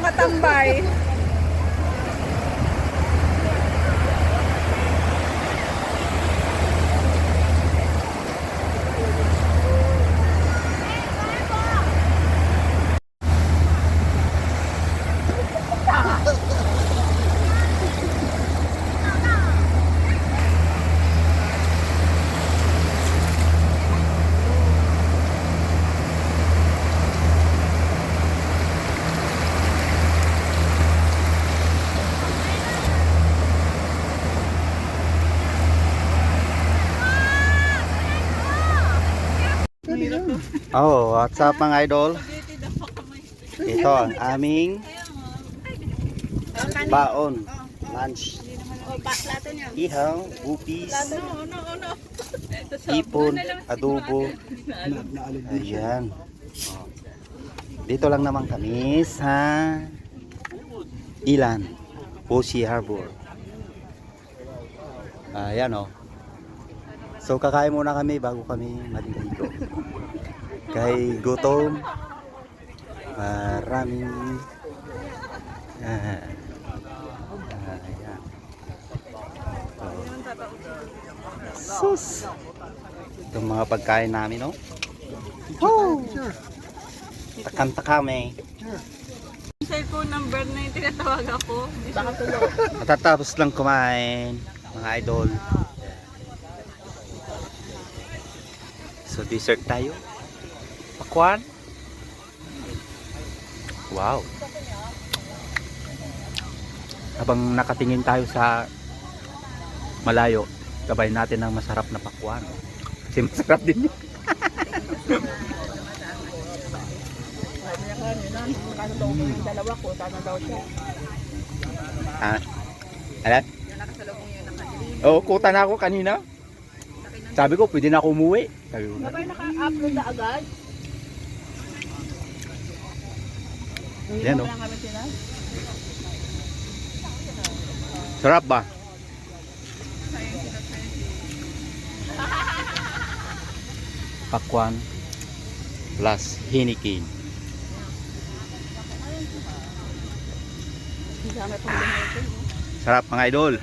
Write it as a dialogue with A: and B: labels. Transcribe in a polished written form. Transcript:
A: matambay.
B: Oh, what's up mga idol? Ito ang aming baon. Lunch. Ihaw, bupis, ipon, adobo. Ayan. Oh. Dito lang naman kami sa Ilan, Boshi Harbor. Ayan oh. So kakain muna kami bago kami maliligo. Kay gutom. Maraming ayan. Sus. Itong mga pagkain namin, no? Woo! Takam-takame.
A: Cellphone number na yung tinatawag ako.
B: Matatapos lang kumain, mga idol. So dessert tayo. Pakwan. Wow. Habang nakatingin tayo sa malayo, gabay natin ng masarap na pakwan. Kasi masarap din yun.
A: Dalawa ko, sana daw siya.
B: Alat? Oo, kuta na ako kanina. Sabi ko, pwede na ako umuwi. Sabi ko,
A: Sabay naka-upload na agad.
B: yan o.
A: Wala kami sila.
B: Sarap ba? Pakwan plus hinikin. Sarap mga idol.